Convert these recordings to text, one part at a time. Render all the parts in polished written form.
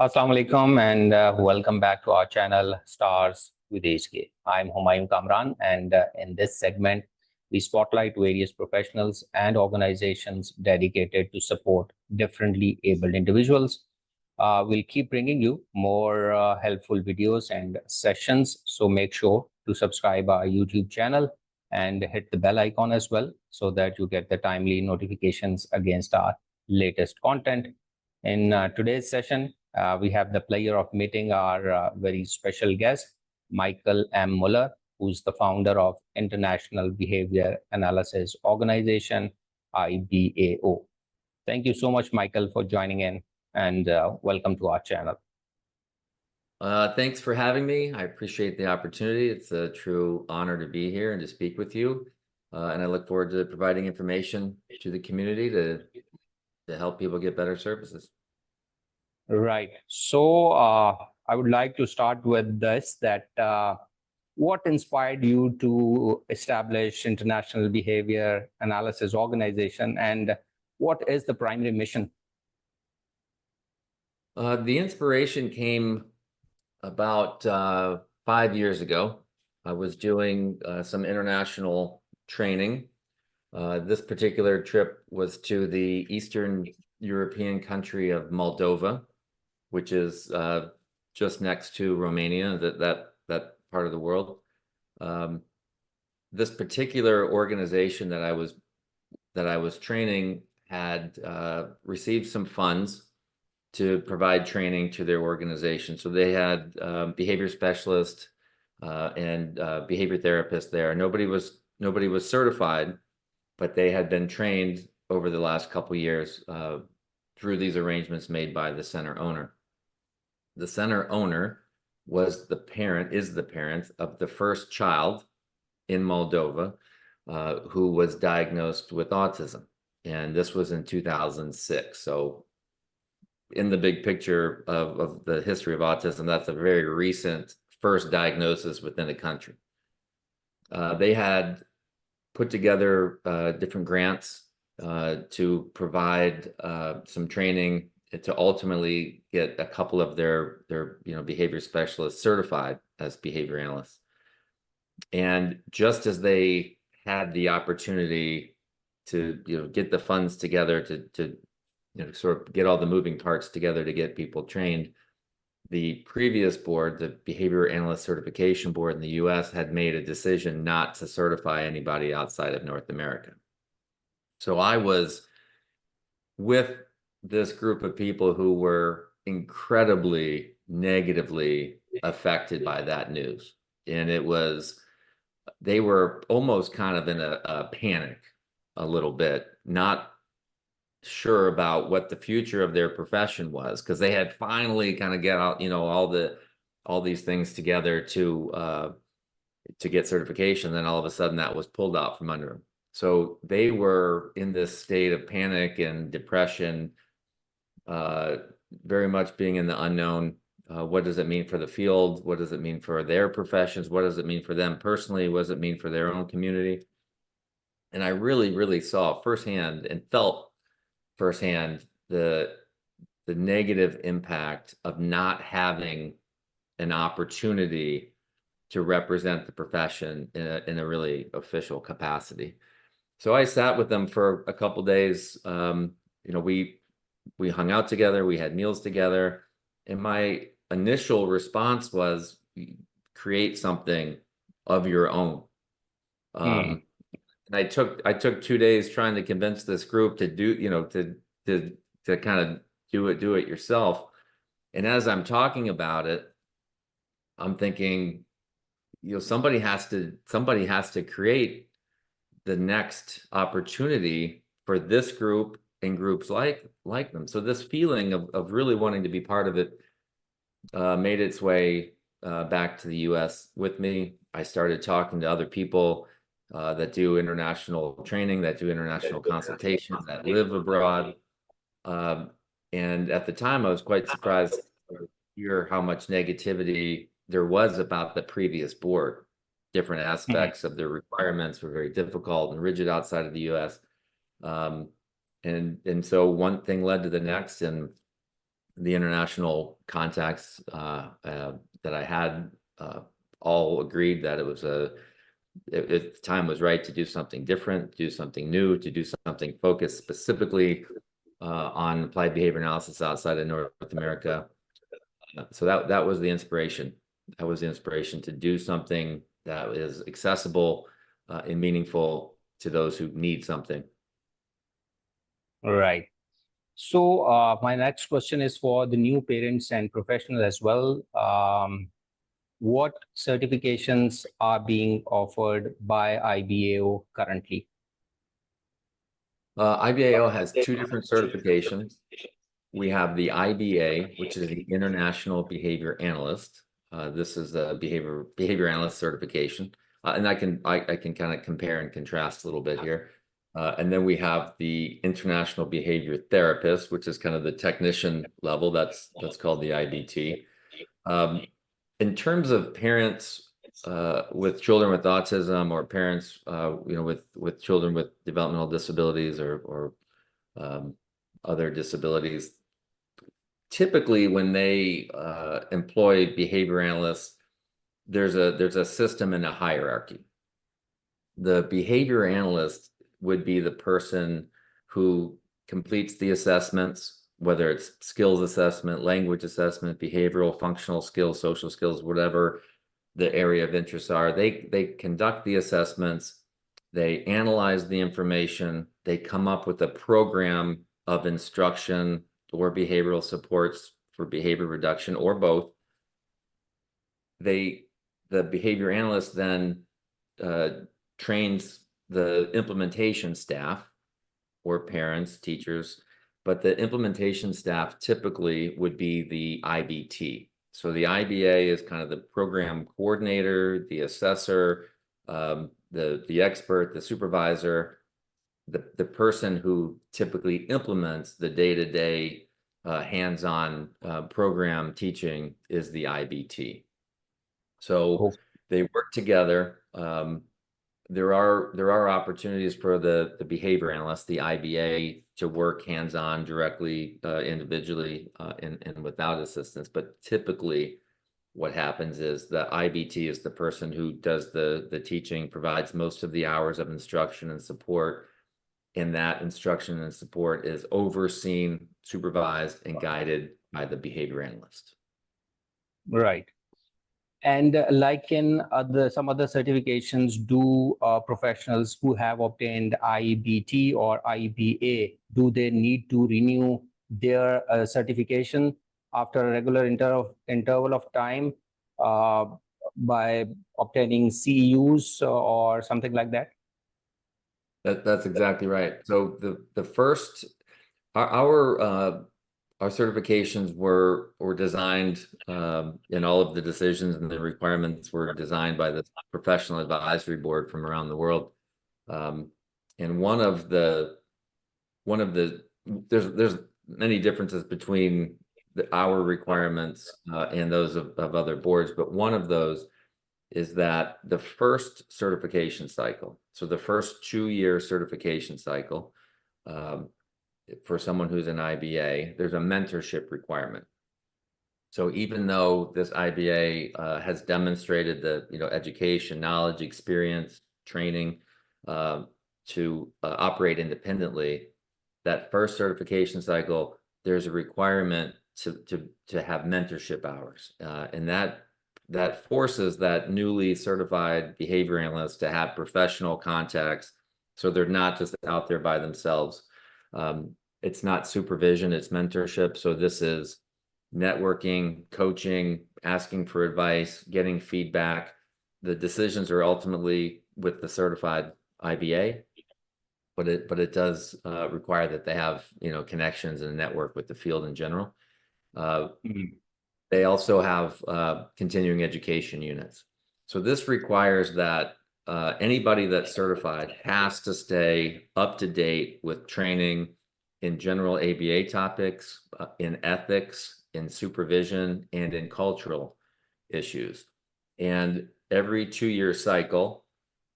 Assalamu alaikum and welcome back to our channel Stars with HK. I'm Humayun Kamran, and in this segment, we spotlight various professionals and organizations dedicated to support differently abled individuals. We'll keep bringing you more helpful videos and sessions, so make sure to subscribe our YouTube channel and hit the bell icon as well so that you get the timely notifications against our latest content. In today's session, we have the pleasure of meeting our very special guest, Michael M. Muller, who's the founder of International Behavior Analysis Organization, IBAO. Thank you so much, Michael, for joining in, and welcome to our channel. Thanks for having me. I appreciate the opportunity. It's a true honor to be here and to speak with you. And I look forward to providing information to the community to help people get better services. Right. So I would like to start with this, that what inspired you to establish International Behavior Analysis Organization, and what is the primary mission? The inspiration came about 5 years ago. I was doing some international training. This particular trip was to the Eastern European country of Moldova, which is just next to Romania, that part of the world. This particular organization that I was training had received some funds to provide training to their organization. So they had behavior specialists and behavior therapists there. Nobody was certified, but they had been trained over the last couple of years through these arrangements made by the center owner. The center owner is the parent of the first child in Moldova who was diagnosed with autism. And this was in 2006. So in the big picture of the history of autism, that's a very recent first diagnosis within a country. They had put together different grants to provide some training to ultimately get a couple of their behavior specialists certified as behavior analysts. And just as they had the opportunity to get the funds together to sort of get all the moving parts together to get people trained, the previous board, the Behavior Analyst Certification Board in the US, had made a decision not to certify anybody outside of North America. So I was with this group of people who were incredibly negatively affected by that news. And they were almost kind of in a panic a little bit, not sure about what the future of their profession was, because they had finally kind of get out, all these things together to get certification. Then all of a sudden that was pulled out from under them. So they were in this state of panic and depression, very much being in the unknown. What does it mean for the field? What does it mean for their professions? What does it mean for them personally? What does it mean for their own community? And I really, really saw firsthand and felt firsthand the negative impact of not having an opportunity to represent the profession in a really official capacity. So I sat with them for a couple days. We hung out together, we had meals together, and my initial response was, create something of your own. And I took 2 days trying to convince this group to do, to kind of do it yourself. And as I'm talking about it, I'm thinking, somebody has to create the next opportunity for this group and groups like them. So this feeling of really wanting to be part of it made its way back to the US with me. I started talking to other people that do international training, that do international consultations, that live abroad. And at the time, I was quite surprised to hear how much negativity there was about the previous board. Different aspects of their requirements were very difficult and rigid outside of the US. And so one thing led to the next, and the international contacts that I had all agreed that it was the time was right to do something different, do something new, to do something focused specifically on applied behavior analysis outside of North America. So that was the inspiration. That was the inspiration to do something that is accessible and meaningful to those who need something. Right. So my next question is for the new parents and professionals as well. What certifications are being offered by IBAO currently? IBAO has two different certifications. We have the IBA, which is the International Behavior Analyst. This is a behavior analyst certification, and I can kind of compare and contrast a little bit here. And then we have the International Behavior Therapist, which is kind of the technician level. That's called the IBT. In terms of parents with children with autism, or parents with children with developmental disabilities or other disabilities, typically when they employ behavior analysts, there's a system and a hierarchy. The behavior analyst would be the person who completes the assessments, whether it's skills assessment, language assessment, behavioral, functional skills, social skills, whatever the area of interests are. They conduct the assessments, they analyze the information, they come up with a program of instruction or behavioral supports for behavior reduction, or both. The behavior analyst then trains the implementation staff, or parents, teachers, but the implementation staff typically would be the IBT. So the IBA is kind of the program coordinator, the assessor, the expert, the supervisor. The person who typically implements the day-to-day hands-on program teaching is the IBT. So they work together. There are opportunities for the behavior analyst, the IBA, to work hands-on directly, individually, and without assistance. But typically what happens is the IBT is the person who does the teaching, provides most of the hours of instruction and support, and that instruction and support is overseen, supervised, and guided by the behavior analyst. Right. And like in some other certifications, do professionals who have obtained IBT or IBA, do they need to renew their certification after a regular interval of time by obtaining CEUs or something like that? That's exactly right. So the first, our certifications were designed, and all of the decisions and the requirements were designed by the professional advisory board from around the world. And one of the there's many differences between our requirements and those of other boards, but one of those is that the first certification cycle, so the first 2-year certification cycle, for someone who's an IBA, there's a mentorship requirement. So even though this IBA has demonstrated the education, knowledge, experience, training to operate independently, that first certification cycle, there's a requirement to have mentorship hours, and that forces that newly certified behavior analyst to have professional contacts, so they're not just out there by themselves. It's not supervision, it's mentorship. So this is networking, coaching, asking for advice, getting feedback. The decisions are ultimately with the certified IBA, but it does require that they have connections and a network with the field in general. They also have continuing education units. So this requires that anybody that's certified has to stay up to date with training in general ABA topics, in ethics, in supervision, and in cultural issues. And every 2-year cycle,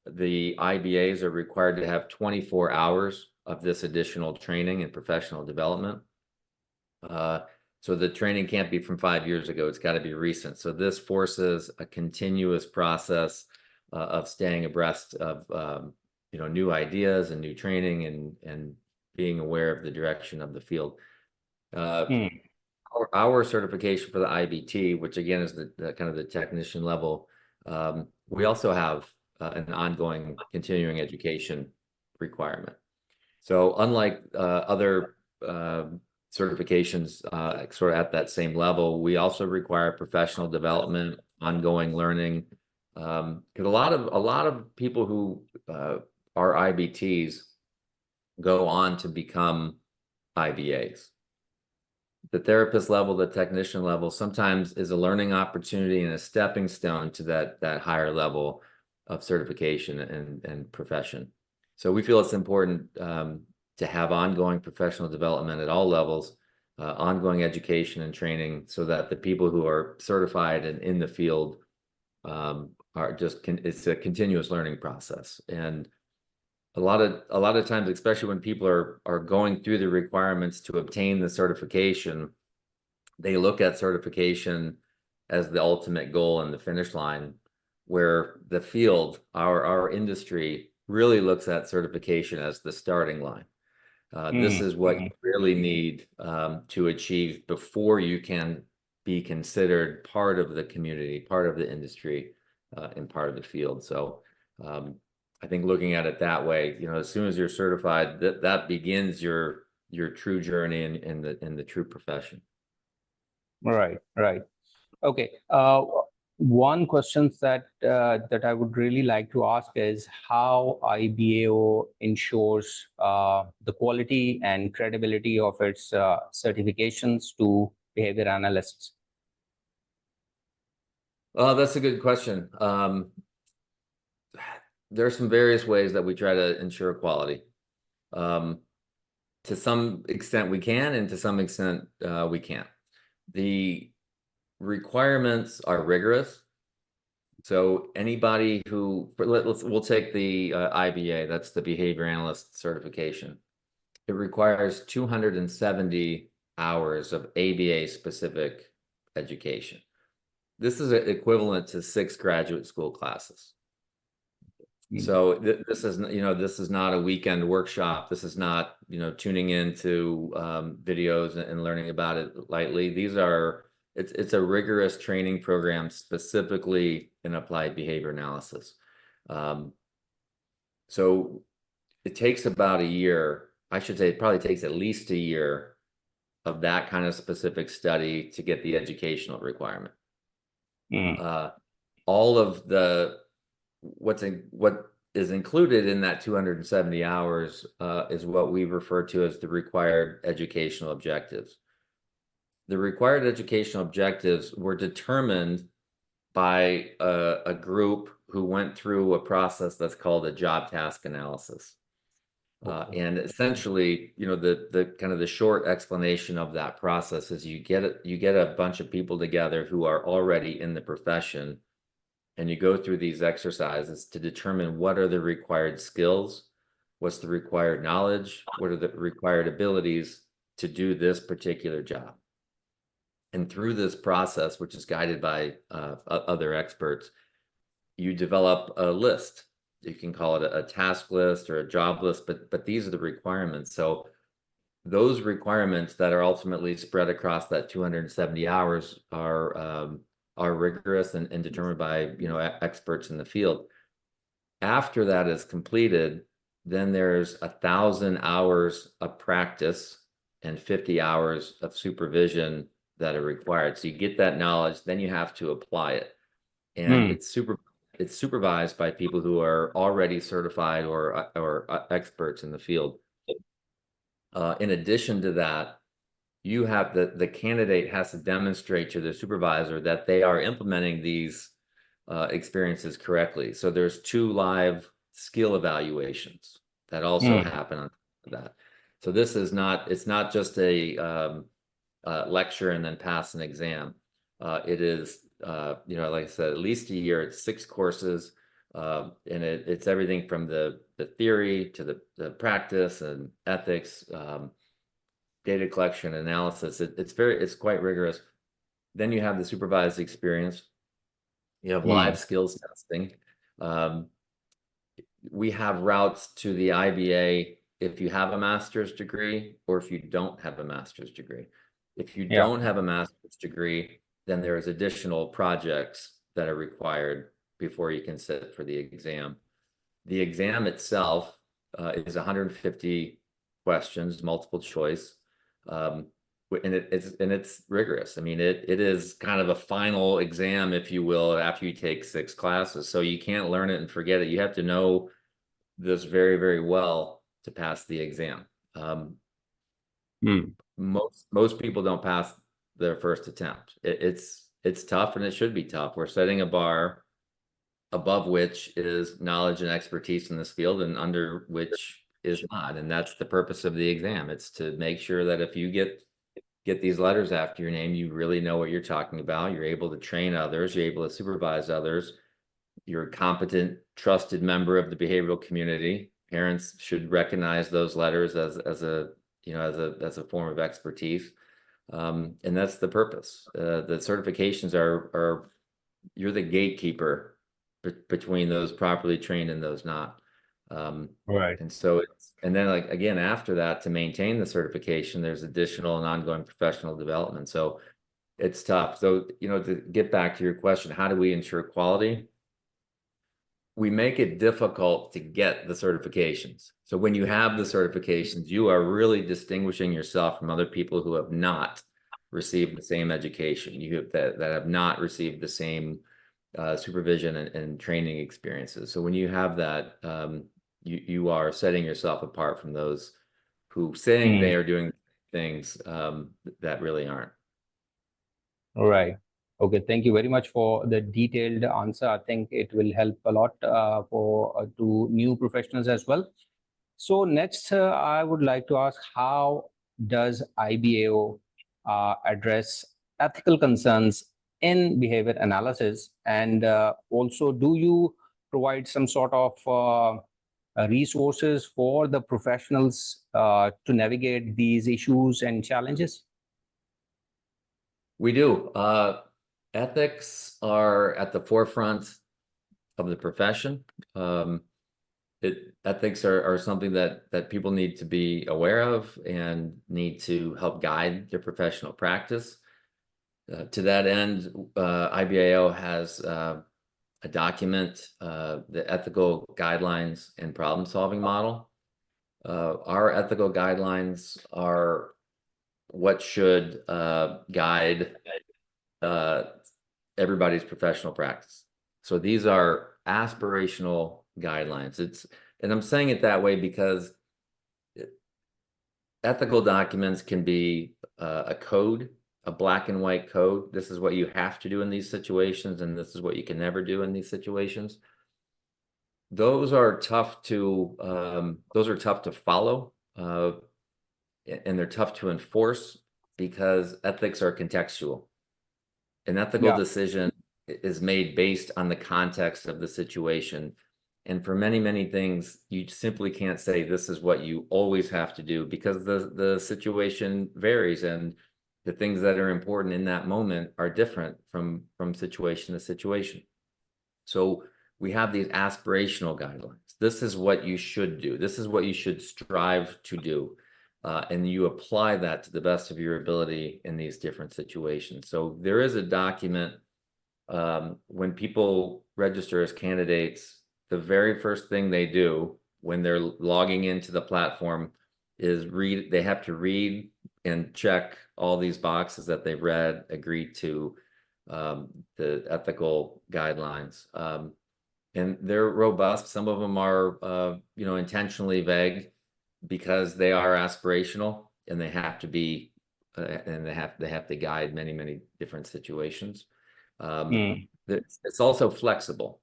the IBAs are required to have 24 hours of this additional training and professional development. So the training can't be from 5 years ago. It's got to be recent. So this forces a continuous process of staying abreast of new ideas and new training and being aware of the direction of the field. Our certification for the IBT, which again is the kind of the technician level, we also have an ongoing continuing education requirement. So unlike other certifications sort of at that same level, we also require professional development, ongoing learning. Because a lot of people who are IBTs go on to become IBAs. The therapist level, the technician level, sometimes is a learning opportunity and a stepping stone to that higher level of certification and profession. So we feel it's important to have ongoing professional development at all levels, ongoing education and training, so that the people who are certified and in the field are just it's a continuous learning process. And a lot of times, especially when people are going through the requirements to obtain the certification, they look at certification as the ultimate goal and the finish line, where the field, our industry, really looks at certification as the starting line. This is what you really need to achieve before you can be considered part of the community, part of the industry, and part of the field. So I think looking at it that way, as soon as you're certified, that begins your true journey in the true profession. Right. Okay. One question that I would really like to ask is how IBAO ensures the quality and credibility of its certifications to behavior analysts. That's a good question. There are some various ways that we try to ensure quality. To some extent we can, and to some extent we can't. The requirements are rigorous. So anybody who, we'll take the IBA, that's the behavior analyst certification. It requires 270 hours of ABA specific education. This is equivalent to 6 graduate school classes. So this is not a weekend workshop. This is not tuning into videos and learning about it lightly. It's a rigorous training program specifically in applied behavior analysis. So it takes about a year. I should say it probably takes at least a year of that kind of specific study to get the educational requirement. All of what is included in that 270 hours is what we refer to as the required educational objectives. The required educational objectives were determined by a group who went through a process that's called a job task analysis. And essentially, the kind of the short explanation of that process is you get a bunch of people together who are already in the profession, and you go through these exercises to determine what are the required skills, what's the required knowledge, what are the required abilities to do this particular job. And through this process, which is guided by other experts, you develop a list. You can call it a task list or a job list, but these are the requirements. So those requirements that are ultimately spread across that 270 hours are rigorous and determined by experts in the field. After that is completed, then there's 1,000 hours of practice and 50 hours of supervision that are required. So you get that knowledge, then you have to apply it, and it's supervised by people who are already certified or experts in the field. In addition to that, you have the candidate has to demonstrate to the supervisor that they are implementing these experiences correctly. So there's 2 live skill evaluations that also happen on that. So it's not just a lecture and then pass an exam. It is like I said, at least a year. It's 6 courses, and it's everything from the theory to the practice and ethics. data collection, analysis. It's quite rigorous. Then you have the supervised experience. You have live skills testing. We have routes to the IBA if you have a master's degree or if you don't have a master's degree. If you don't have a master's degree, then there's additional projects that are required before you can sit for the exam. The exam itself is 150 questions, multiple choice, and it's rigorous. I mean, it is kind of a final exam, if you will, after you take 6 classes. So you can't learn it and forget it. You have to know this very, very well to pass the exam. Most people don't pass their first attempt. It's tough, and it should be tough. We're setting a bar above which is knowledge and expertise in this field, and under which is not. And that's the purpose of the exam. It's to make sure that if you get these letters after your name, you really know what you're talking about. You're able to train others. You're able to supervise others. You're a competent, trusted member of the behavioral community. Parents should recognize those letters as a form of expertise. And that's the purpose. The certifications are you're the gatekeeper between those properly trained and those not. Right. And so and then, like, again, after that, to maintain the certification, there's additional and ongoing professional development. So it's tough. So, to get back to your question, how do we ensure quality? We make it difficult to get the certifications. So when you have the certifications, you are really distinguishing yourself from other people who have not received the same education, that have not received the same supervision and training experiences. So when you have that, you are setting yourself apart from those who saying they are doing things that really aren't. All right. Okay, thank you very much for the detailed answer. I think it will help a lot to new professionals as well. So next, I would like to ask, how does IBAO address ethical concerns in behavior analysis? And also, do you provide some sort of resources for the professionals to navigate these issues and challenges? We do. Ethics are at the forefront of the profession. Ethics are something that people need to be aware of and need to help guide their professional practice. To that end, IBAO has a document, the ethical guidelines and problem-solving model. Our ethical guidelines are what should guide everybody's professional practice. So these are aspirational guidelines. And I'm saying it that way because ethical documents can be a code, a black and white code. This is what you have to do in these situations, and this is what you can never do in these situations. Those are tough to follow, and they're tough to enforce because ethics are contextual. An ethical decision is made based on the context of the situation. And for many, many things, you simply can't say this is what you always have to do, because the situation varies, and the things that are important in that moment are different from situation to situation. So we have these aspirational guidelines. This is what you should do. This is what you should strive to do. And you apply that to the best of your ability in these different situations. So there is a document when people register as candidates, the very first thing they do when they're logging into the platform is they have to read and check all these boxes that they've read, agreed to the ethical guidelines. And they're robust. Some of them are, intentionally vague, because they are aspirational, and they have to be, and they have to guide many, many different situations. It's also flexible,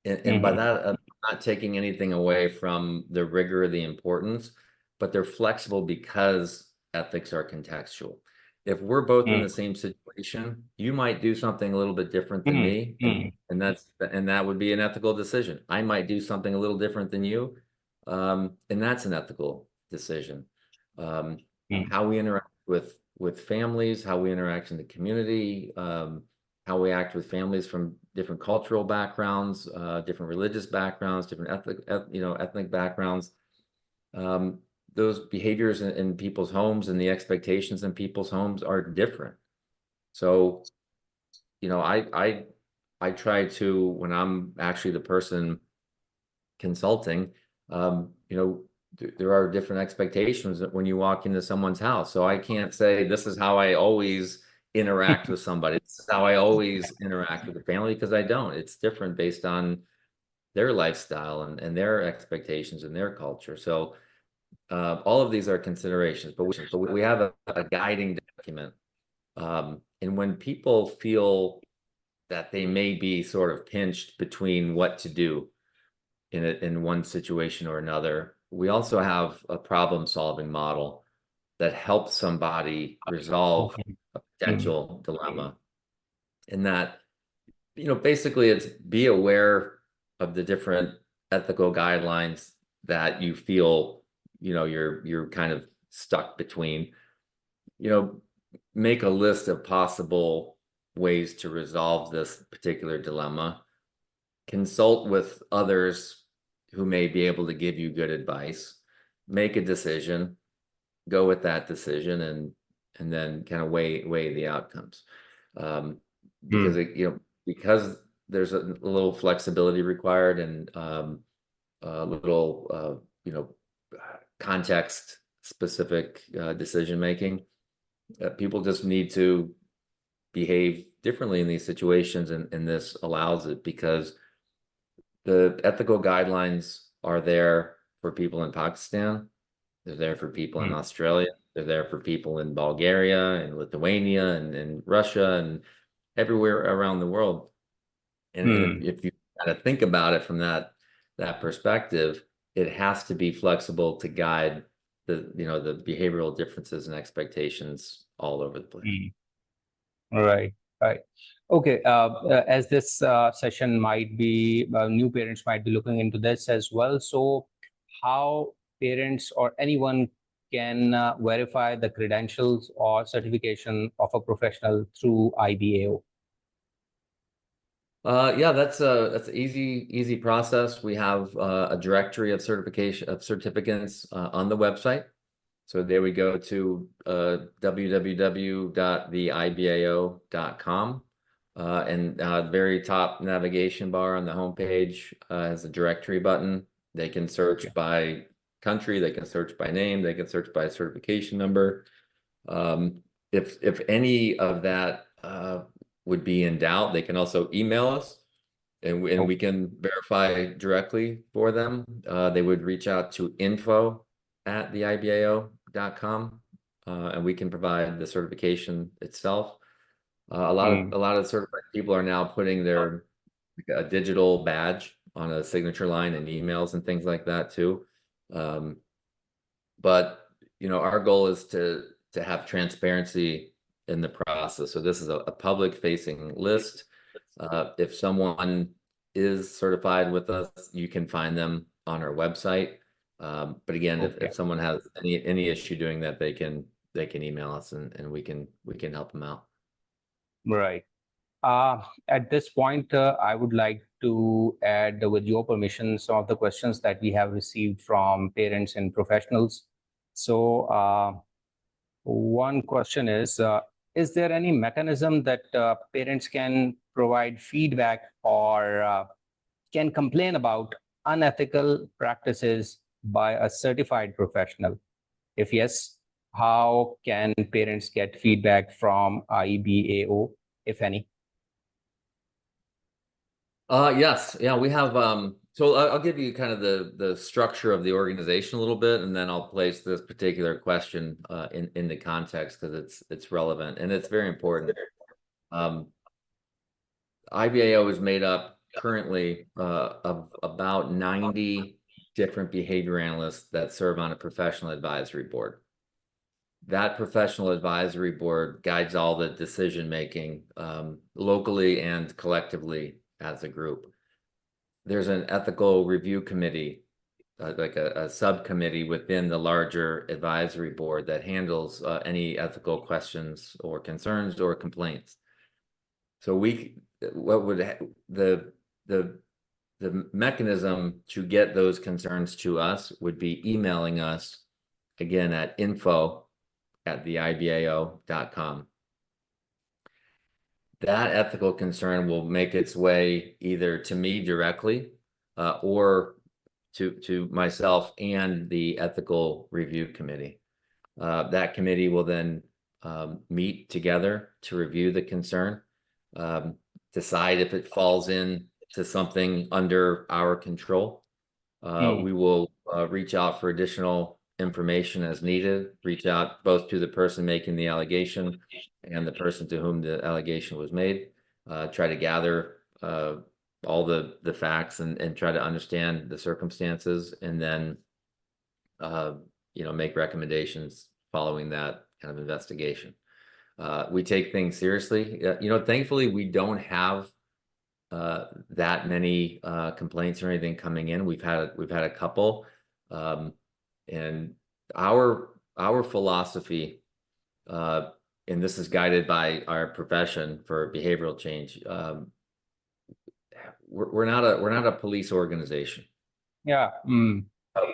and by that, I'm not taking anything away from the rigor or the importance, but they're flexible because ethics are contextual. If we're both in the same situation, you might do something a little bit different than me, and that would be an ethical decision. I might do something a little different than you. And that's an ethical decision. how we interact with families, how we interact in the community, how we act with families from different cultural backgrounds, different religious backgrounds, different ethnic backgrounds. Those behaviors in people's homes and the expectations in people's homes are different. So, I try to, when I'm actually the person consulting, there are different expectations when you walk into someone's house. So I can't say this is how I always interact with somebody. This is how I always interact with the family, because I don't. It's different based on their lifestyle and their expectations and their culture. So all of these are considerations, but we have a guiding document. And when people feel that they may be sort of pinched between what to do in one situation or another, we also have a problem-solving model that helps somebody resolve a potential dilemma. And that, basically it's be aware of the different ethical guidelines that you feel, you're kind of stuck between. Make a list of possible ways to resolve this particular dilemma. Consult with others who may be able to give you good advice. Make a decision, go with that decision, and then kind of weigh the outcomes. Because because there's a little flexibility required and a little context specific decision making. People just need to behave differently in these situations, and this allows it, because the ethical guidelines are there for people in Pakistan. They're there for people in Australia. They're there for people in Bulgaria and Lithuania and Russia and everywhere around the world. And if you kind of think about it from that perspective, it has to be flexible to guide the behavioral differences and expectations all over the place. Right. Okay. As this session might be, new parents might be looking into this as well. So how parents or anyone can verify the credentials or certification of a professional through IBAO? Yeah, that's an easy process. We have a directory of certificates on the website. So there we go to www.theibao.com, and the very top navigation bar on the homepage has a directory button. They can search by country, they can search by name, they can search by certification number. If any of that would be in doubt, they can also email us, and we can verify directly for them. They would reach out to info@theibao.com, and we can provide the certification itself. A lot of certified people are now putting their a digital badge on a signature line and emails and things like that too. But our goal is to have transparency in the process. So this is a public facing list. If someone is certified with us, you can find them on our website. But again, if someone has any issue doing that, they can email us, and we can help them out. Right. At this point, I would like to add, with your permission, some of the questions that we have received from parents and professionals. So one question is there any mechanism that parents can provide feedback or can complain about unethical practices by a certified professional? If yes, how can parents get feedback from IBAO, if any? Yes. Yeah, we have, so I'll give you kind of the structure of the organization a little bit, and then I'll place this particular question in the context, because it's relevant and it's very important. IBAO is made up currently of about 90 different behavior analysts that serve on a professional advisory board. That professional advisory board guides all the decision making locally and collectively as a group. There's an ethical review committee like a subcommittee within the larger advisory board that handles any ethical questions or concerns or complaints. So what would the mechanism to get those concerns to us would be emailing us again at info@theibao.com. That ethical concern will make its way either to me directly or to myself and the ethical review committee. That committee will then meet together to review the concern, decide if it falls in to something under our control. We will reach out for additional information as needed, reach out both to the person making the allegation and the person to whom the allegation was made, try to gather all the facts and try to understand the circumstances, and then make recommendations following that kind of investigation. We take things seriously. Thankfully, we don't have that many complaints or anything coming in. We've had a couple, and our philosophy, and this is guided by our profession for behavioral change. We're not a police organization. Yeah.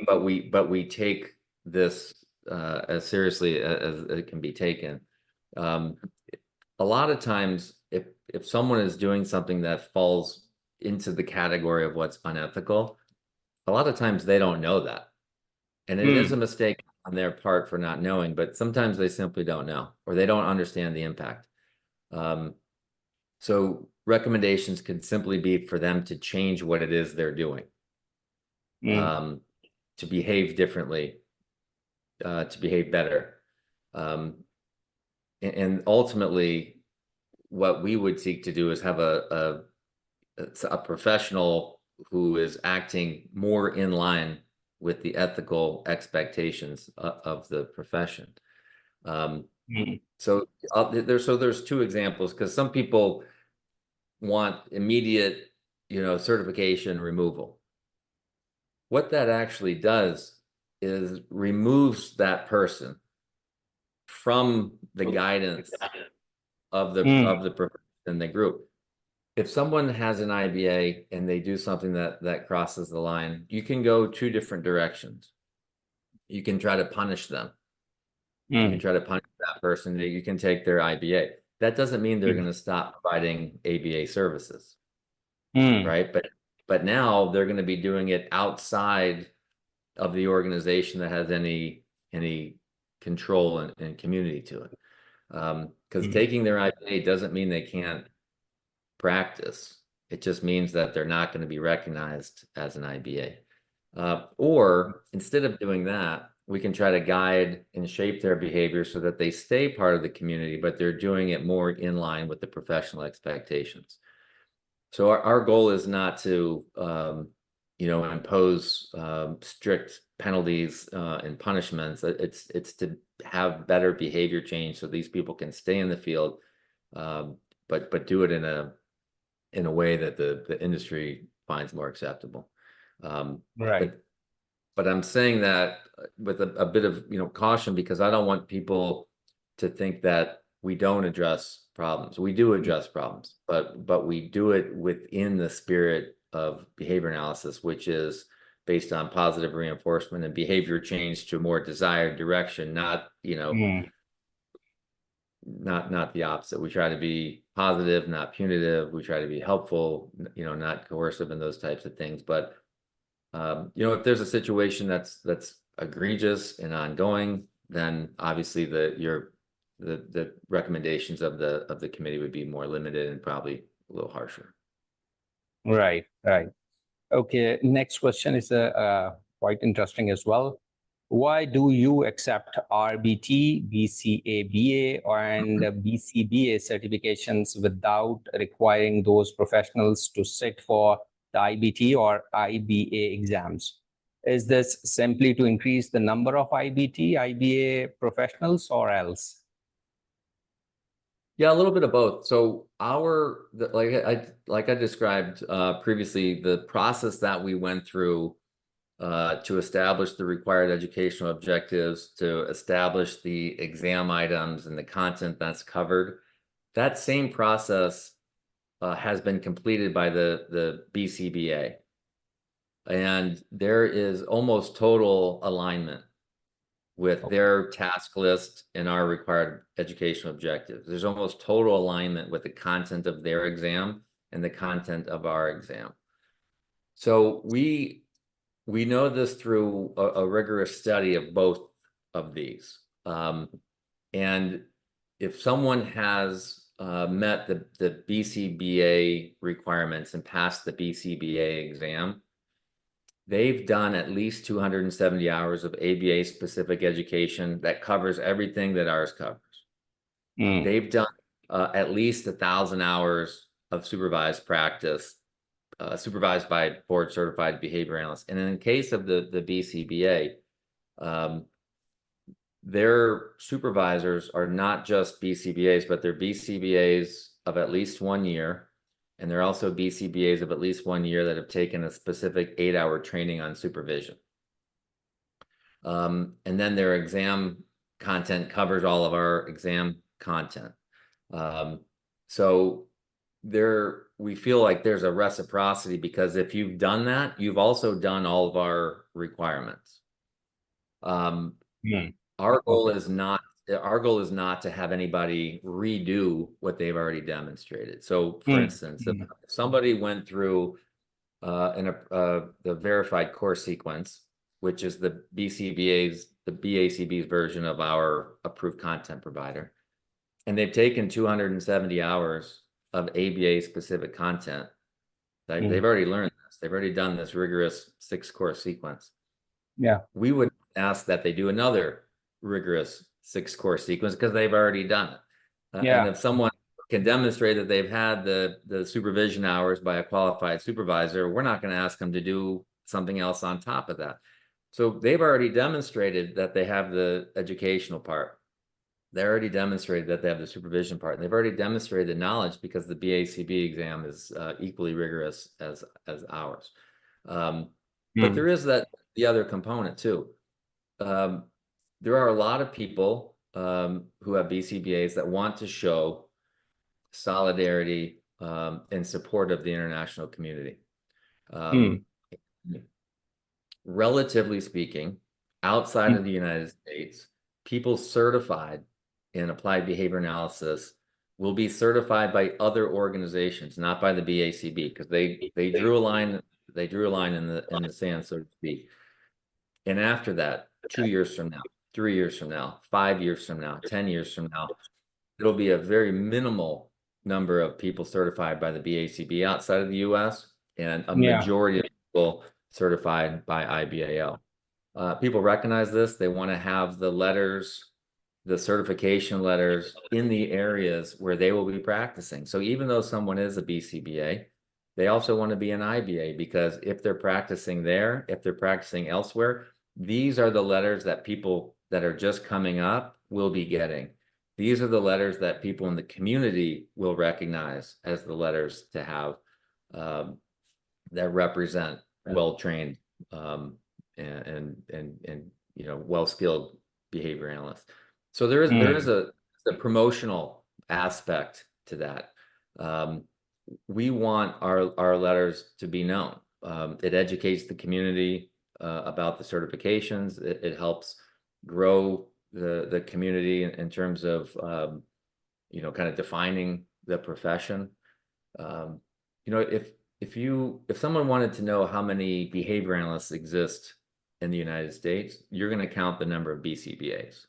But we take this as seriously as it can be taken. A lot of times, if someone is doing something that falls into the category of what's unethical, a lot of times they don't know that. And it is a mistake on their part for not knowing, but sometimes they simply don't know, or they don't understand the impact. So recommendations could simply be for them to change what it is they're doing, to behave differently, to behave better. And ultimately, what we would seek to do is have a professional who is acting more in line with the ethical expectations of the profession. So there's two examples, because some people want immediate, certification removal. What that actually does is removes that person from the guidance of the profession and the group. If someone has an IBA and they do something that crosses the line, you can go two different directions. You can try to punish them. You can try to punish that person. You can take their IBA. That doesn't mean they're going to stop providing ABA services, right? But now they're going to be doing it outside of the organization that has any control and community to it. Because taking their IBA doesn't mean they can't practice. It just means that they're not going to be recognized as an IBA. Or instead of doing that, we can try to guide and shape their behavior so that they stay part of the community, but they're doing it more in line with the professional expectations. So our goal is not to, impose strict penalties and punishments. It's to have better behavior change so these people can stay in the field, but do it in a way that the industry finds more acceptable. Right. But I'm saying that with a bit of caution, because I don't want people to think that we don't address problems. We do address problems, but we do it within the spirit of behavior analysis, which is based on positive reinforcement and behavior change to a more desired direction, not not the opposite. We try to be positive, not punitive. We try to be helpful, not coercive and those types of things. But if there's a situation that's egregious and ongoing, then obviously the recommendations of the committee would be more limited and probably a little harsher. Right. Okay. Next question is quite interesting as well. Why do you accept RBT, BCABA, and BCBA certifications without requiring those professionals to sit for the IBT or IBA exams? Is this simply to increase the number of IBT, IBA professionals, or else? Yeah, a little bit of both. So like I described previously, the process that we went through to establish the required educational objectives, to establish the exam items and the content that's covered. That same process has been completed by the BCBA. And there is almost total alignment with their task list and our required educational objectives. There's almost total alignment with the content of their exam and the content of our exam. So we know this through a rigorous study of both of these. And if someone has met the BCBA requirements and passed the BCBA exam, they've done at least 270 hours of ABA specific education that covers everything that ours covers. They've done at least 1,000 hours of supervised practice, supervised by board certified behavior analysts. And in the case of the BCBA, their supervisors are not just BCBAs, but they're BCBAs of at least 1 year. And they're also BCBAs of at least 1 year that have taken a specific 8-hour training on supervision. And then their exam content covers all of our exam content. So we feel like there's a reciprocity, because if you've done that, you've also done all of our requirements. Our goal is not to have anybody redo what they've already demonstrated. So for instance, if somebody went through the verified course sequence, which is the BACB's version of our approved content provider, and they've taken 270 hours of ABA specific content, they've already learned this. They've already done this rigorous 6-course sequence. Yeah. We would ask that they do another rigorous 6-course sequence because they've already done it. And if someone can demonstrate that they've had the supervision hours by a qualified supervisor, we're not going to ask them to do something else on top of that. So they've already demonstrated that they have the educational part. They already demonstrated that they have the supervision part, and they've already demonstrated the knowledge, because the BACB exam is equally rigorous as ours. But there is the other component too. There are a lot of people who have BCBAs that want to show solidarity and support of the international community. Relatively speaking, outside of the United States, people certified in applied behavior analysis will be certified by other organizations, not by the BACB, because they drew a line. They drew a line in the sand, so to speak. And after that, 2 years from now, 3 years from now, 5 years from now, 10 years from now, it'll be a very minimal number of people certified by the BACB outside of the US, and a majority of people certified by IBAO. People recognize this. They want to have the letters, the certification letters, in the areas where they will be practicing. So even though someone is a BCBA, they also want to be an IBA, because if they're practicing there, if they're practicing elsewhere, these are the letters that people that are just coming up will be getting. These are the letters that people in the community will recognize as the letters to have that represent well-trained and well-skilled behavior analysts. So there is a promotional aspect to that. We want our letters to be known. It educates the community about the certifications. It helps grow the community in terms of kind of defining the profession. If someone wanted to know how many behavior analysts exist in the United States, you're going to count the number of BCBAs.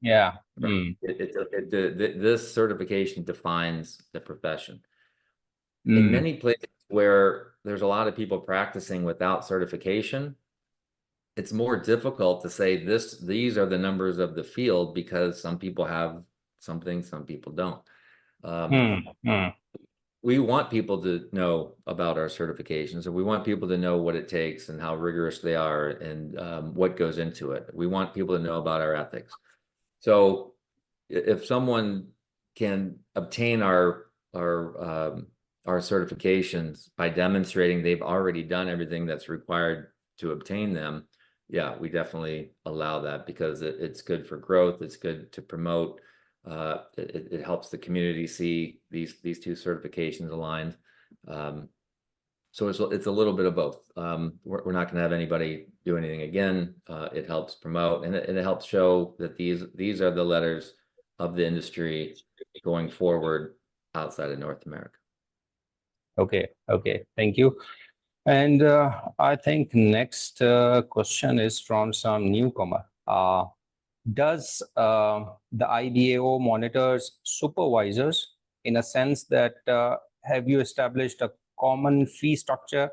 Yeah. Right? This certification defines the profession. In many places where there's a lot of people practicing without certification, it's more difficult to say these are the numbers of the field, because some people have something, some people don't. We want people to know about our certifications, and we want people to know what it takes and how rigorous they are, and what goes into it. We want people to know about our ethics. So if someone can obtain our certifications by demonstrating they've already done everything that's required to obtain them, yeah, we definitely allow that because it's good for growth. It's good to promote. It helps the community see these two certifications aligned. So it's a little bit of both. We're not going to have anybody do anything again. It helps promote, and it helps show that these are the letters of the industry going forward outside of North America. Okay, thank you. And I think next question is from some newcomer. Does the IBAO monitors supervisors in a sense that have you established a common fee structure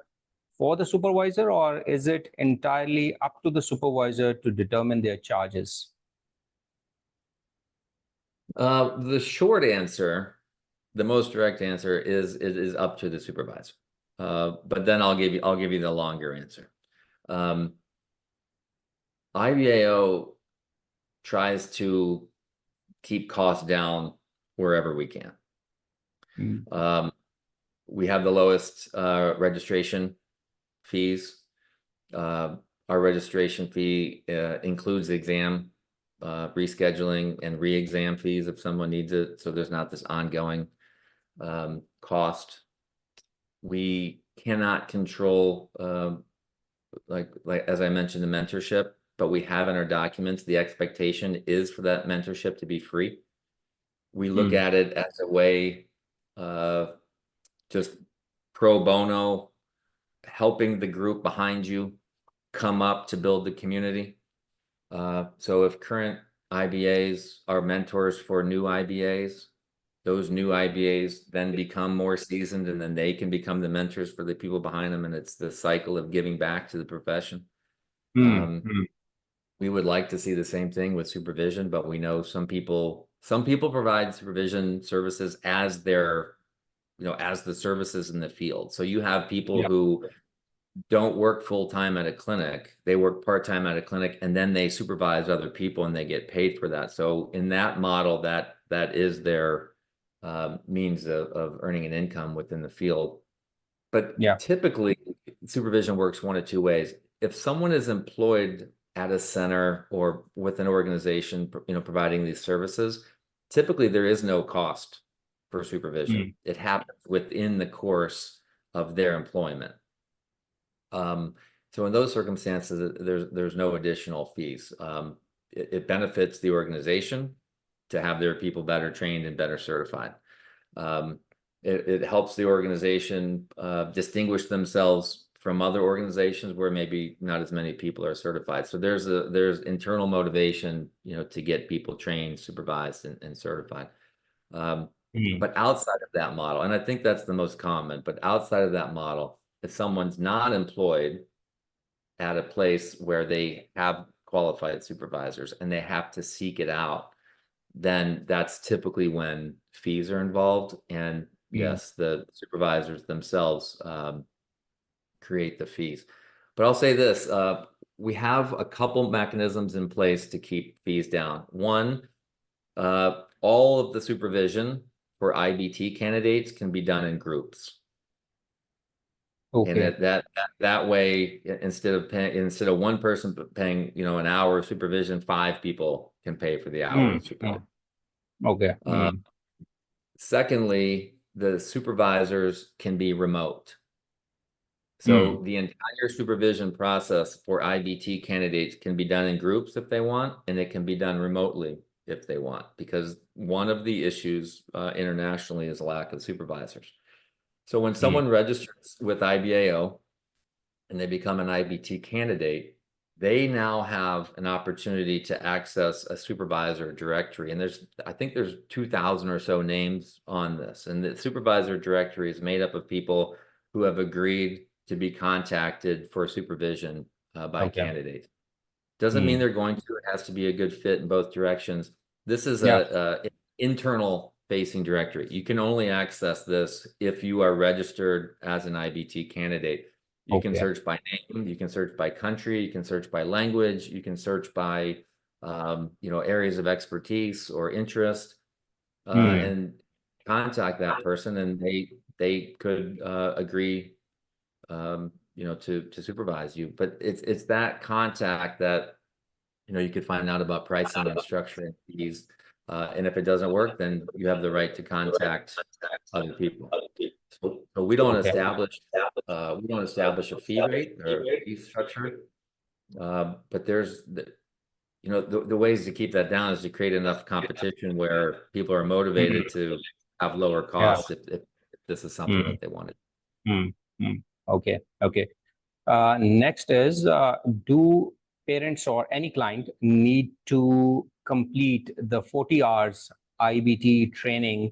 for the supervisor, or is it entirely up to the supervisor to determine their charges? The short answer, the most direct answer is up to the supervisor. But then I'll give you the longer answer. IBAO tries to keep costs down wherever we can. We have the lowest registration fees. Our registration fee includes exam rescheduling and re-exam fees if someone needs it. So there's not this ongoing cost. We cannot control, like as I mentioned, the mentorship, but we have in our documents, the expectation is for that mentorship to be free. We look at it as a way of just pro bono, helping the group behind you come up to build the community. So if current IBAs are mentors for new IBAs, those new IBAs then become more seasoned, and then they can become the mentors for the people behind them. And it's the cycle of giving back to the profession. We would like to see the same thing with supervision, but we know some people provide supervision services as their, as the services in the field. So you have people who don't work full-time at a clinic, they work part-time at a clinic, and then they supervise other people and they get paid for that. So in that model, that is their means of earning an income within the field. But typically supervision works one of two ways. If someone is employed at a center or with an organization, providing these services, typically there is no cost for supervision. It happens within the course of their employment. So in those circumstances, there's no additional fees. It benefits the organization to have their people better trained and better certified. It helps the organization distinguish themselves from other organizations where maybe not as many people are certified. So there's internal motivation, to get people trained, supervised, and certified. But outside of that model, and I think that's the most common, but outside of that model, if someone's not employed at a place where they have qualified supervisors and they have to seek it out, then that's typically when fees are involved. And yes, the supervisors themselves create the fees. But I'll say this, we have a couple mechanisms in place to keep fees down. One, all of the supervision for IBT candidates can be done in groups. And that way, instead of one person paying, an hour of supervision, 5 people can pay for the hour of supervision. Secondly, the supervisors can be remote. So the entire supervision process for IBT candidates can be done in groups if they want, and it can be done remotely if they want, because one of the issues internationally is lack of supervisors. So when someone registers with IBAO and they become an IBT candidate, they now have an opportunity to access a supervisor directory. And I think there's 2,000 or so names on this. And the supervisor directory is made up of people who have agreed to be contacted for supervision by candidates. Doesn't mean they're going to. It has to be a good fit in both directions. This is an internal facing directory. You can only access this if you are registered as an IBT candidate. You can search by name, you can search by country, you can search by language, you can search by areas of expertise or interest, and contact that person, and they could agree to supervise you. But it's that contact that, you could find out about pricing and structuring fees. And if it doesn't work, then you have the right to contact other people. So we don't establish a fee rate or fee structure. But there's the ways to keep that down is to create enough competition where people are motivated to have lower costs if this is something that they wanted. Okay. Next is, do parents or any client need to complete the 40 hours IBT training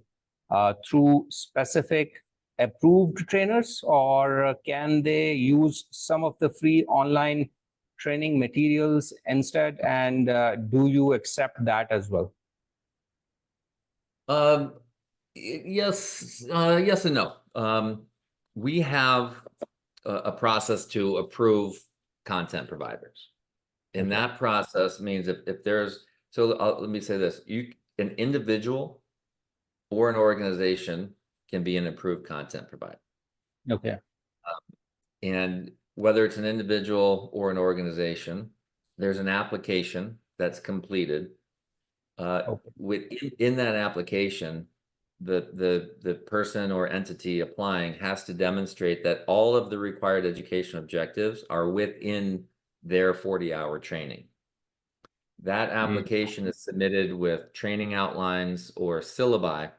through specific approved trainers, or can they use some of the free online training materials instead? And do you accept that as well? Yes and no. We have a process to approve content providers. And that process means if there's, let me say this, an individual or an organization can be an approved content provider. Okay. And whether it's an individual or an organization, there's an application that's completed. In that application, the person or entity applying has to demonstrate that all of the required education objectives are within their 40-hour training. That application is submitted with training outlines or syllabi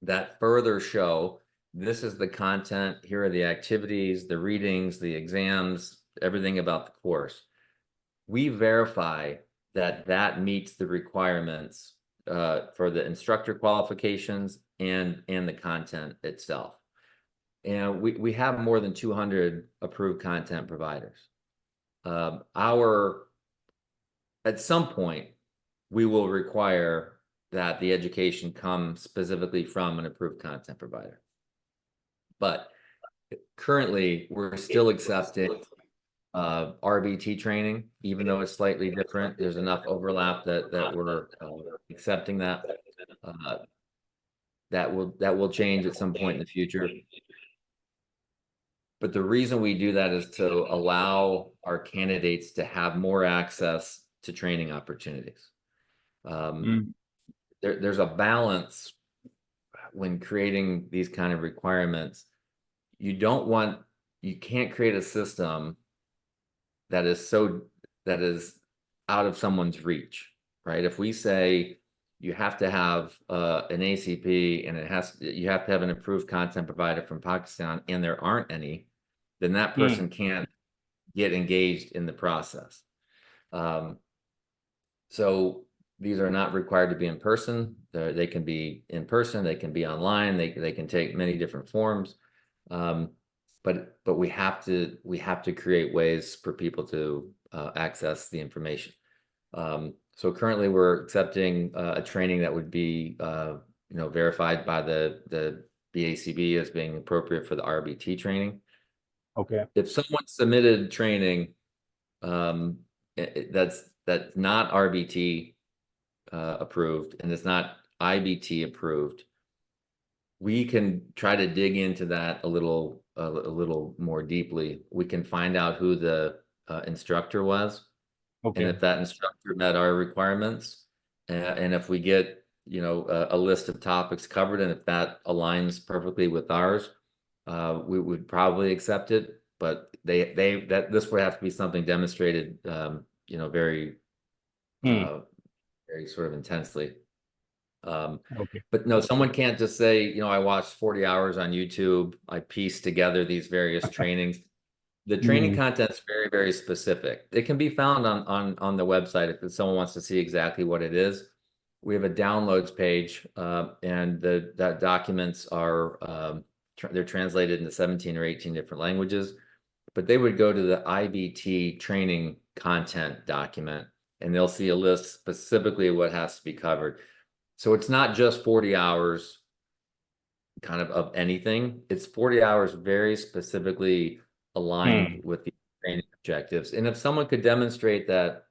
that further show this is the content, here are the activities, the readings, the exams, everything about the course. We verify that meets the requirements for the instructor qualifications and the content itself. And we have more than 200 approved content providers. At some point, we will require that the education come specifically from an approved content provider. But currently, we're still accepting RBT training, even though it's slightly different. There's enough overlap that we're accepting that. That will change at some point in the future. But the reason we do that is to allow our candidates to have more access to training opportunities. There's a balance when creating these kind of requirements. You can't create a system that is out of someone's reach, right? If we say you have to have an ACP and you have to have an approved content provider from Pakistan, and there aren't any, then that person can't get engaged in the process. So these are not required to be in person. They can be in person, they can be online, they can take many different forms. But we have to create ways for people to access the information. So currently we're accepting a training that would be verified by the BCaBA as being appropriate for the RBT training. Okay. If someone submitted training that's not RBT approved and it's not IBT approved, we can try to dig into that a little more deeply. We can find out who the instructor was, and if that instructor met our requirements, and if we get a list of topics covered, and if that aligns perfectly with ours, we would probably accept it. But this would have to be something demonstrated, very very sort of intensely. But no, someone can't just say, I watched 40 hours on YouTube, I pieced together these various trainings. The training content is very, very specific. It can be found on the website if someone wants to see exactly what it is. We have a downloads page, and that documents are they're translated into 17 or 18 different languages. But they would go to the IBT training content document, and they'll see a list specifically of what has to be covered. So it's not just 40 hours kind of anything. It's 40 hours very specifically aligned with the training objectives. And if someone could demonstrate that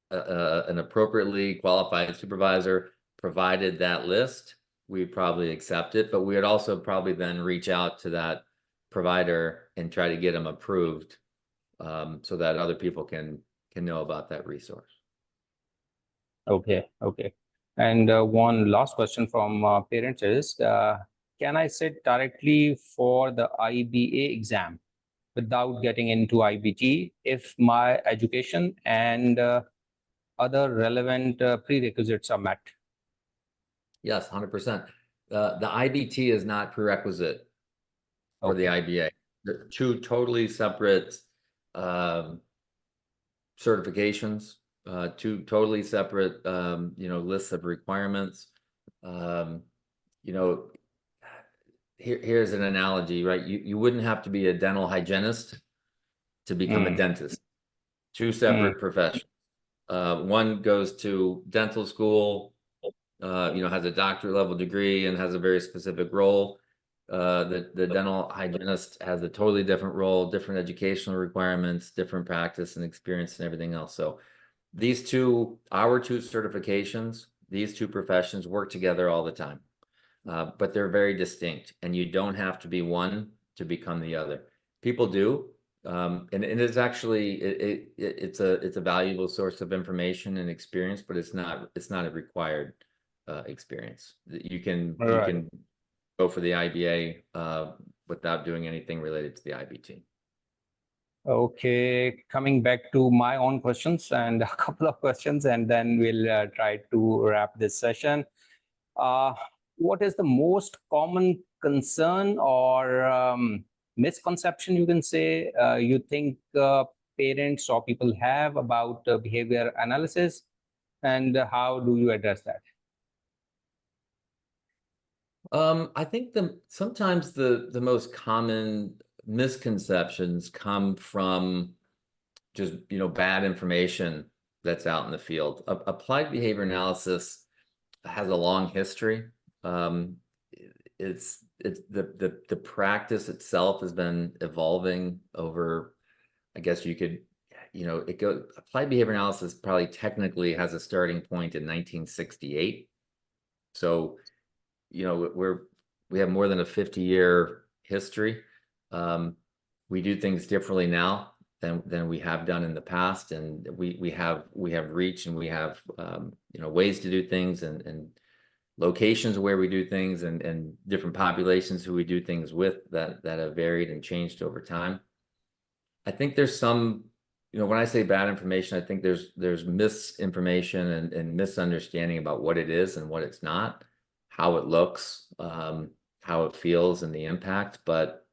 an appropriately qualified supervisor provided that list, we'd probably accept it. But we would also probably then reach out to that provider and try to get them approved, so that other people can know about that resource. Okay, okay. And one last question from parents is, can I sit directly for the IBA exam without getting into IBT if my education and other relevant prerequisites are met? Yes, 100%. The IBT is not prerequisite for the Okay. IBA. They're two totally separate certifications, two totally separate lists of requirements. Here's an analogy, right? You wouldn't have to be a dental hygienist to become a Mm, dentist. Two mm, separate professions. One goes to dental school, has a doctorate level degree and has a very specific role. The dental hygienist has a totally different role, different educational requirements, different practice and experience and everything else. So these two, our two certifications, these two professions work together all the time, but they're very distinct, and you don't have to be one to become the other. People do, and it's actually it's a valuable source of information and experience, but it's not a required experience. You right. can go for the IBA without doing anything related to the IBT. Okay, coming back to my own questions and a couple of questions, and then we'll try to wrap this session. What is the most common concern or misconception, you can say, you think parents or people have about behavior analysis, and how do you address that? I think sometimes the most common misconceptions come from just bad information that's out in the field. Applied behavior analysis has a long history. It's the practice itself has been evolving over, I guess you could, applied behavior analysis probably technically has a starting point in 1968. So we have more than a 50-year history. We do things differently now than we have done in the past, and we have reach, and we have ways to do things, and locations where we do things, and different populations who we do things with that have varied and changed over time. I think there's some, when I say bad information, I think there's misinformation and misunderstanding about what it is and what it's not, how it looks, how it feels, and the impact. But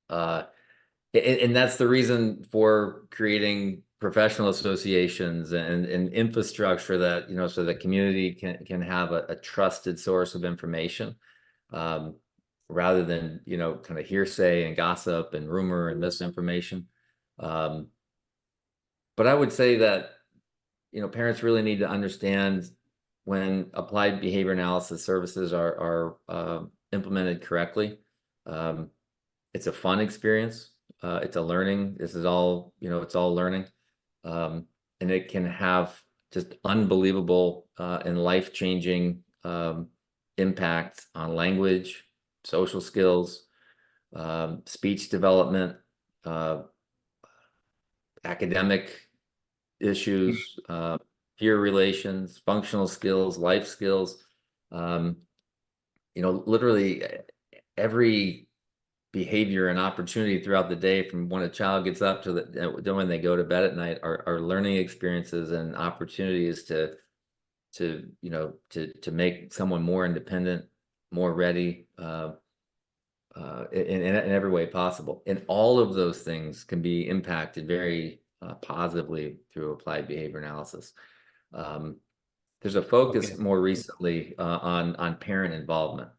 and that's the reason for creating professional associations and infrastructure that, so the community can have a trusted source of information, rather than, kind of hearsay and gossip and rumor and misinformation. But I would say that, parents really need to understand when applied behavior analysis services are implemented correctly. It's a fun experience. It's a learning. This is all, it's all learning. And it can have just unbelievable and life-changing impact on language, social skills, speech development, academic issues, peer relations, functional skills, life skills. Literally every behavior and opportunity throughout the day, from when a child gets up to when they go to bed at night, are learning experiences and opportunities to make someone more independent, more ready, in every way possible. And all of those things can be impacted very positively through applied behavior analysis. There's a focus more recently on parent involvement,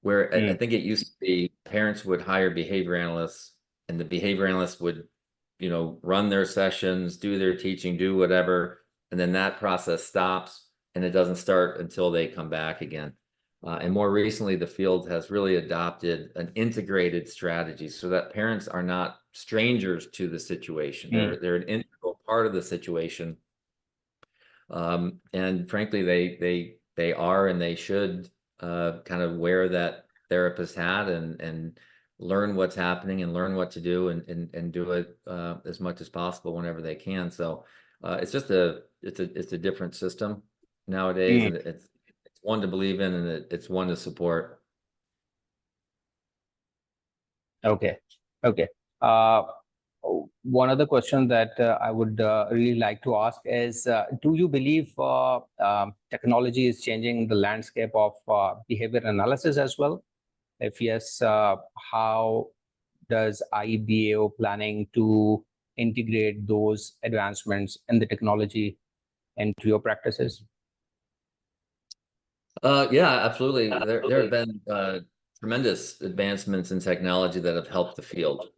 where I think it used to be parents would hire behavior analysts, and the behavior analysts would, run their sessions, do their teaching, do whatever, and then that process stops, and it doesn't start until they come back again. And more recently, the field has really adopted an integrated strategy so that parents are not strangers to the situation. They're an integral part of the situation. And frankly, they are, and they should kind of wear that therapist hat and learn what's happening and learn what to do and do it as much as possible whenever they can. So it's just it's a different system nowadays, and it's one to believe in, and it's one to support. Okay. Okay. One other question that I would really like to ask is, do you believe technology is changing the landscape of behavior analysis as well? If yes, how does IBAO planning to integrate those advancements in the technology into your practices? Yeah, absolutely. There have been tremendous advancements in technology that have helped the field.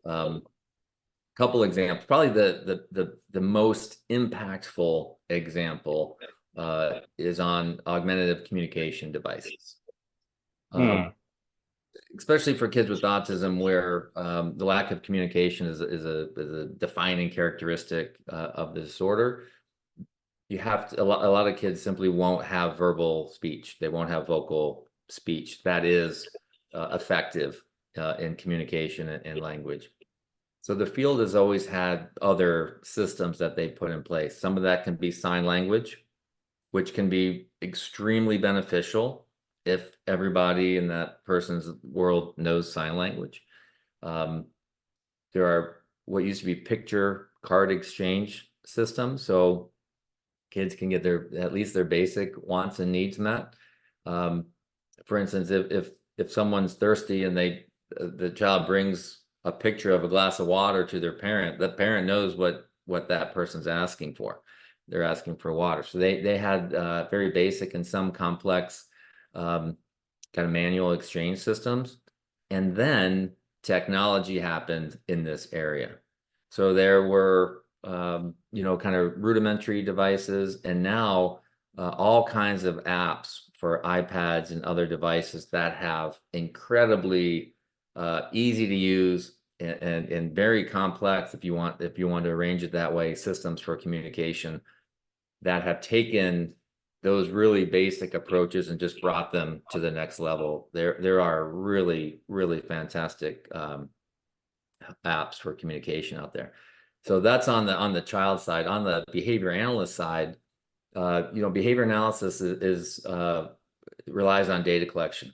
Couple examples. Probably the most impactful example is on augmentative communication devices. Especially for kids with autism, where the lack of communication is a defining characteristic of the disorder. You have to, a lot of kids simply won't have verbal speech. They won't have vocal speech that is effective in communication and language. So the field has always had other systems that they put in place. Some of that can be sign language, which can be extremely beneficial if everybody in that person's world knows sign language. There are what used to be picture card exchange systems, so kids can get at least their basic wants and needs met. For instance, if someone's thirsty and the child brings a picture of a glass of water to their parent, the parent knows what that person's asking for. They're asking for water. So they had very basic and some complex kind of manual exchange systems. And then technology happened in this area. So there were kind of rudimentary devices, and now all kinds of apps for iPads and other devices that have incredibly easy to use and very complex, if you want to arrange it that way, systems for communication that have taken those really basic approaches and just brought them to the next level. There are really, really fantastic apps for communication out there. So that's on the child side. On the behavior analyst side, behavior analysis relies on data collection.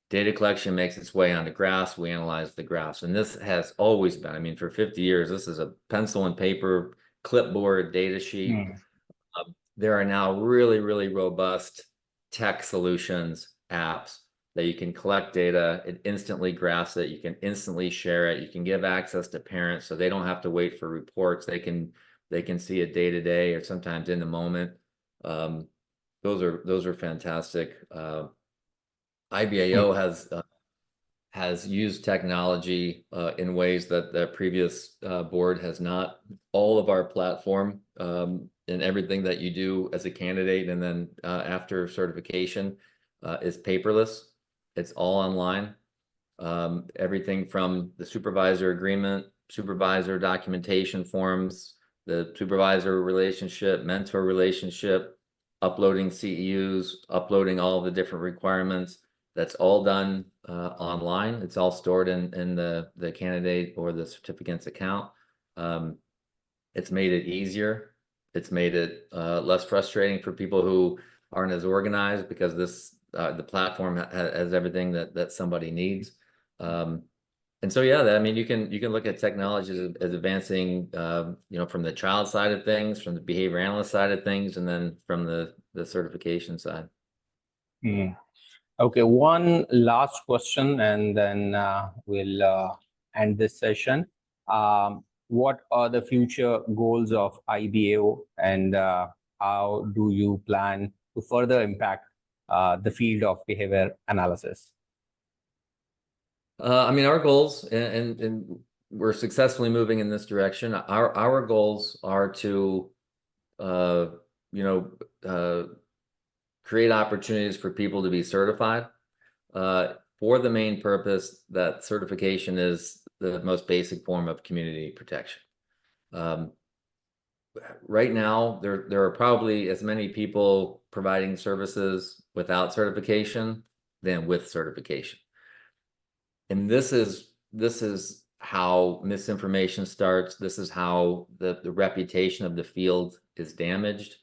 Data collection makes its way onto graphs. We analyze the graphs, and this has always been. I mean, for 50 years, this is a pencil and paper, clipboard data sheet. There are now really, really robust tech solutions, apps that you can collect data. It instantly graphs it. You can instantly share it. You can give access to parents, so they don't have to wait for reports. They can see it day to day or sometimes in the moment. Those are fantastic. IBAO has used technology in ways that the previous board has not. All of our platform and everything that you do as a candidate and then after certification is paperless. It's all online. Everything from the supervisor agreement, supervisor documentation forms, the supervisor relationship, mentor relationship, uploading CEUs, uploading all the different requirements. That's all done online. It's all stored in the candidate or the certificate's account. It's made it easier. It's made it less frustrating for people who aren't as organized, because the platform has everything that somebody needs. And so, yeah, I mean, you can look at technology as advancing, from the child side of things, from the behavior analyst side of things, and then from the certification side. Okay, one last question, and then we'll end this session. What are the future goals of IBAO, and how do you plan to further impact the field of behavior analysis? I mean, our goals, and we're successfully moving in this direction. Our goals are to, create opportunities for people to be certified for the main purpose that certification is the most basic form of community protection. Right now, there are probably as many people providing services without certification than with certification. And this is how misinformation starts. This is how the reputation of the field is damaged.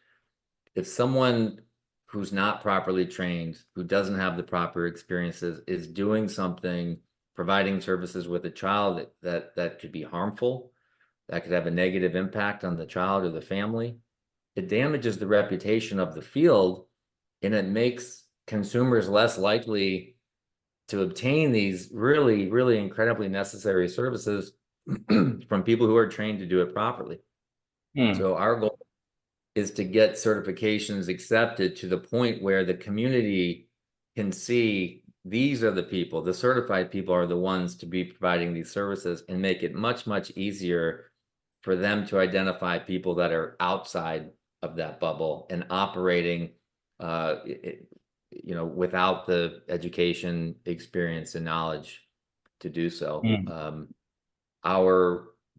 If someone who's not properly trained, who doesn't have the proper experiences, is doing something, providing services with a child that could be harmful, that could have a negative impact on the child or the family, it damages the reputation of the field, and it makes consumers less likely to obtain these really, really incredibly necessary services from people who are trained to do it properly. So our goal is to get certifications accepted to the point where the community can see these are the people, the certified people are the ones to be providing these services, and make it much, much easier for them to identify people that are outside of that bubble and operating without the education, experience, and knowledge to do so.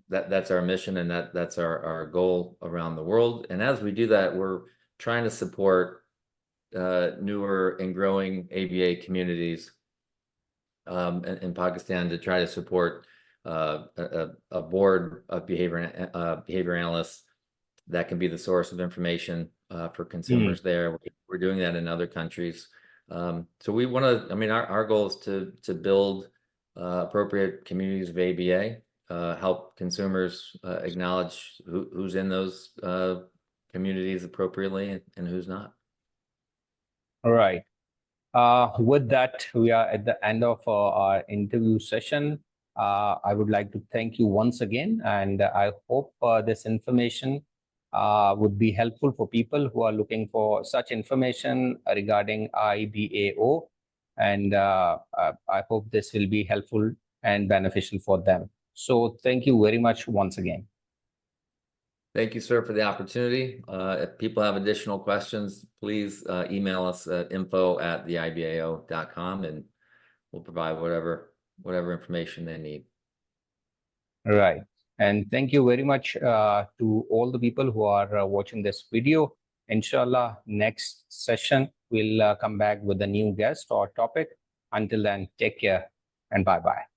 That's our mission, and that's our goal around the world. And as we do that, we're trying to support newer and growing ABA communities in Pakistan, to try to support a board of behavior analysts that can be the source of information for consumers there. We're doing that in other countries. So we want to, I mean, our goal is to build appropriate communities of ABA, help consumers acknowledge who's in those communities appropriately and who's not. All right. With that, we are at the end of our interview session. I would like to thank you once again, and I hope this information would be helpful for people who are looking for such information regarding IBAO, and I hope this will be helpful and beneficial for them. So thank you very much once again. Thank you, sir, for the opportunity. If people have additional questions, please email us at info@theibao.com, and we'll provide whatever information they need. All right. And thank you very much to all the people who are watching this video. Inshallah, next session, we'll come back with a new guest or topic. Until then, take care and bye-bye.